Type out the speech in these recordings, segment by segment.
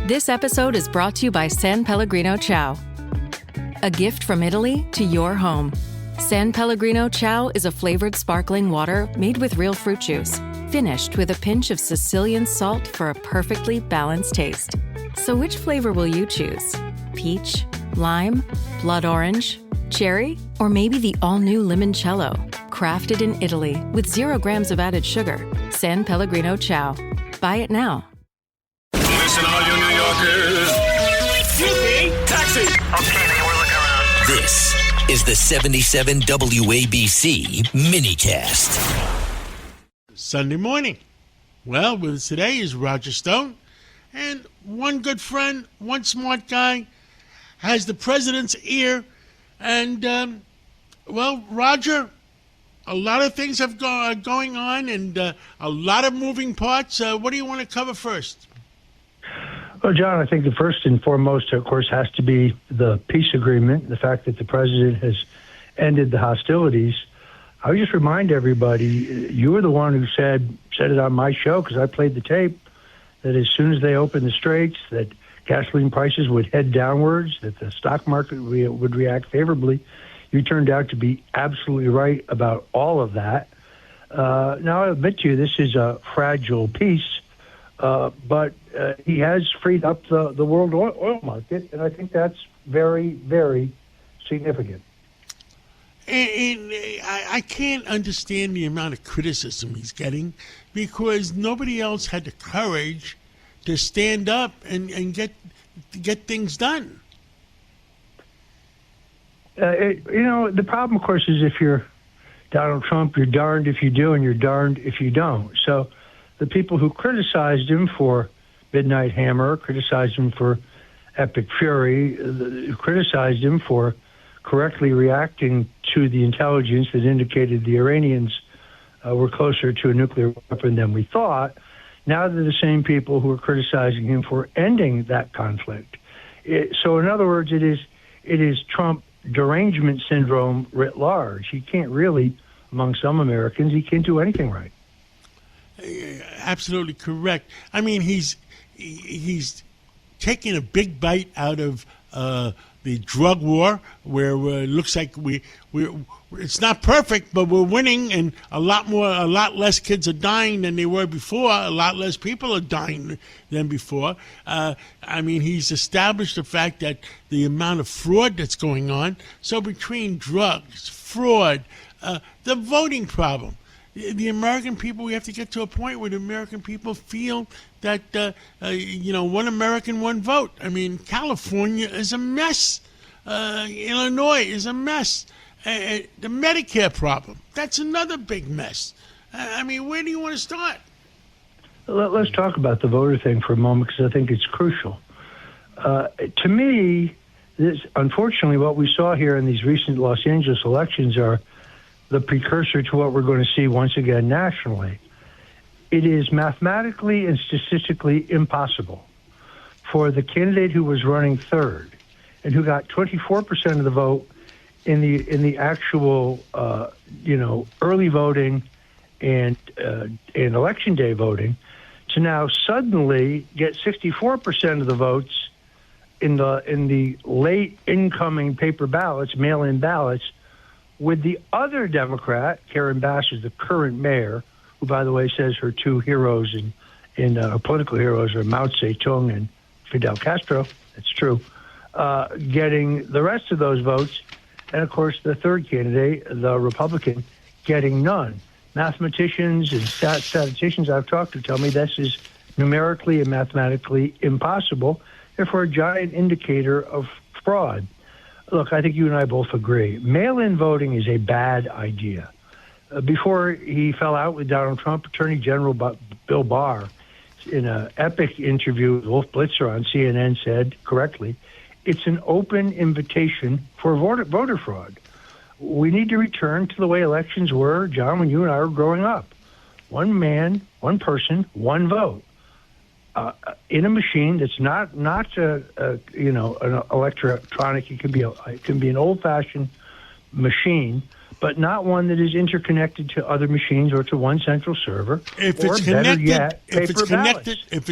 This episode is brought to you by San Pellegrino Ciao. A gift from Italy to your home. San Pellegrino Ciao is a flavored sparkling water made with real fruit juice, finished with a pinch of Sicilian salt for a perfectly balanced taste. So which flavor will you choose? Peach, lime, blood orange, cherry, or maybe the all-new limoncello? Crafted in Italy with 0 grams of added sugar. San Pellegrino Ciao. Buy it now. Listen, all you New Yorkers. Excuse me. Taxi. Okay, man, we're looking around. This is the 77 WABC minicast. Sunday morning. Well, with us today is Roger Stone. And one good friend, one smart guy, has the president's ear. And, well, Roger, a lot of things have going on and a lot of moving parts. What do you want to cover first? Well, John, I think the first and foremost, of course, has to be the peace agreement, the fact that the president has ended the hostilities. I would just remind everybody, you were the one who said it on my show, because I played the tape, that as soon as they opened the straits, that gasoline prices would head downwards, that the stock market would react favorably. You turned out to be absolutely right about all of that. Now, I admit to you, this is a fragile peace, but he has freed up the world oil market, and I think that's very, very significant. And I can't understand the amount of criticism he's getting, because nobody else had the courage to stand up and get things done. The problem, of course, is if you're Donald Trump, you're darned if you do and you're darned if you don't. So the people who criticized him for Midnight Hammer, criticized him for Epic Fury, criticized him for correctly reacting to the intelligence that indicated the Iranians were closer to a nuclear weapon than we thought. Now they're the same people who are criticizing him for ending that conflict. So in other words, it is Trump derangement syndrome writ large. He can't really, among some Americans, he can't do anything right. Absolutely correct. I mean, he's taking a big bite out of the drug war, where it looks like it's not perfect, but we're winning, and a lot less kids are dying than they were before. A lot less people are dying than before. I mean, he's established the fact that the amount of fraud that's going on. So between drugs, fraud, the voting problem, the American people, we have to get to a point where the American people feel that, one American, one vote. I mean, California is a mess. Illinois is a mess. The Medicare problem, that's another big mess. I mean, where do you want to start? Let's talk about the voter thing for a moment, because I think it's crucial. To me, unfortunately, what we saw here in these recent Los Angeles elections are the precursor to what we're going to see once again nationally. It is mathematically and statistically impossible for the candidate who was running third and who got 24% of the vote in the actual early voting and election day voting to now suddenly get 64% of the votes in the late incoming paper ballots, mail-in ballots, with the other Democrat, Karen Bass, is the current mayor, who, by the way, says her two heroes in political heroes are Mao Zedong and Fidel Castro. That's true. Getting the rest of those votes, and of course the third candidate, the Republican, getting none. Mathematicians and statisticians I've talked to tell me this is numerically and mathematically impossible, therefore a giant indicator of fraud. Look, I think you and I both agree. Mail-in voting is a bad idea. Before he fell out with Donald Trump, Attorney General Bill Barr, in an epic interview with Wolf Blitzer on CNN, said correctly, it's an open invitation for voter fraud. We need to return to the way elections were, John, when you and I were growing up. One man, one person, one vote. In a machine that's not an electronic. It can be an old-fashioned machine, but not one that is interconnected to other machines or to one central server. If it's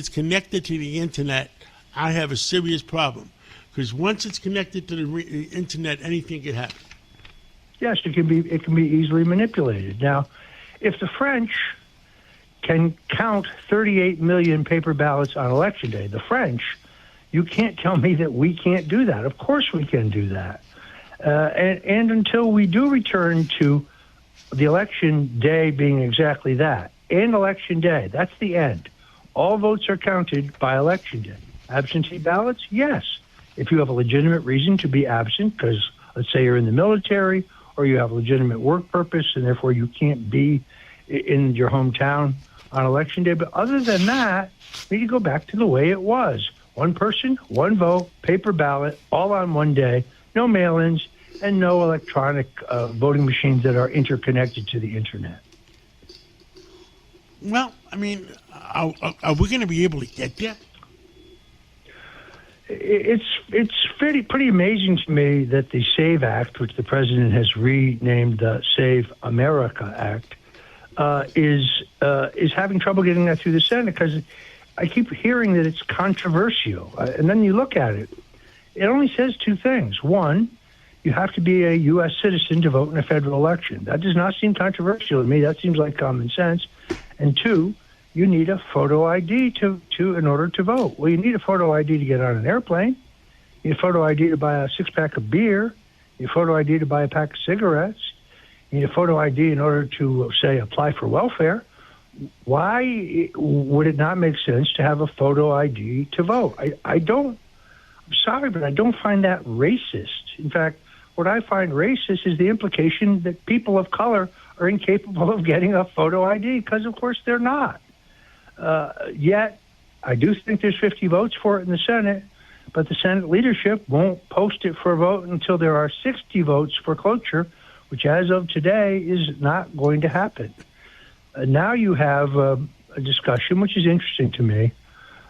connected to the internet, I have a serious problem because once it's connected to the internet, anything can happen. Yes, it can be easily manipulated. Now, if the French can count 38 million paper ballots on Election Day, the French, you can't tell me that we can't do that. Of course we can do that. And until we do return to the Election Day being exactly that, and Election Day, that's the end. All votes are counted by Election Day. Absentee ballots, yes. If you have a legitimate reason to be absent, because let's say you're in the military or you have a legitimate work purpose and therefore you can't be in your hometown on Election Day. But other than that, we need to go back to the way it was. One person, one vote, paper ballot, all on one day, no mail-ins, and no electronic voting machines that are interconnected to the internet. Well, I mean, are we going to be able to get there? It's pretty amazing to me that the SAVE Act, which the president has renamed the Save America Act, is having trouble getting that through the Senate because I keep hearing that it's controversial. And then you look at it, it only says two things. One, you have to be a U.S. citizen to vote in a federal election. That does not seem controversial to me. That seems like common sense. And two, you need a photo ID in order to vote. Well, you need a photo ID to get on an airplane. You need a photo ID to buy a six-pack of beer. You need a photo ID to buy a pack of cigarettes. You need a photo ID in order to, say, apply for welfare. Why would it not make sense to have a photo ID to vote? I'm sorry, but I don't find that racist. In fact, what I find racist is the implication that people of color are incapable of getting a photo ID because, of course, they're not. Yet, I do think there's 50 votes for it in the Senate, but the Senate leadership won't post it for a vote until there are 60 votes for cloture, which as of today is not going to happen. Now you have a discussion, which is interesting to me,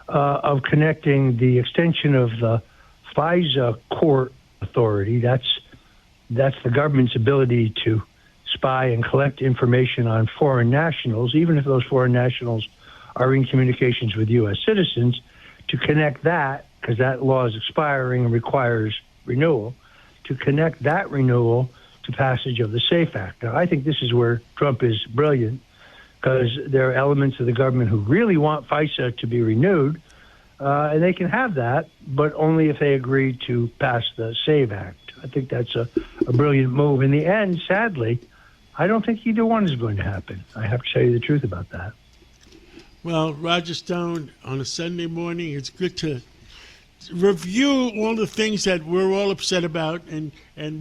of connecting the extension of the FISA court authority. That's the government's ability to spy and collect information on foreign nationals, even if those foreign nationals are in communications with U.S. citizens, to connect that, because that law is expiring and requires renewal, to connect that renewal to passage of the SAFE Act. Now, I think this is where Trump is brilliant, because there are elements of the government who really want FISA to be renewed, and they can have that, but only if they agree to pass the SAVE Act. I think that's a brilliant move. In the end, sadly, I don't think either one is going to happen. I have to tell you the truth about that. Well, Roger Stone, on a Sunday morning, it's good to review all the things that we're all upset about and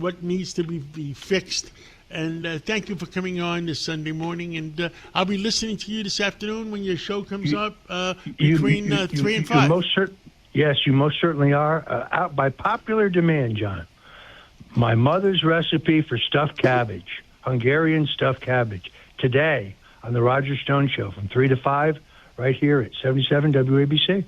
what needs to be fixed. And thank you for coming on this Sunday morning. And I'll be listening to you this afternoon when your show comes up between 3 and 5. Yes, you most certainly are. Out by popular demand, John. My mother's recipe for stuffed cabbage, Hungarian stuffed cabbage, today on the Roger Stone Show from 3 to 5, right here at 77 WABC.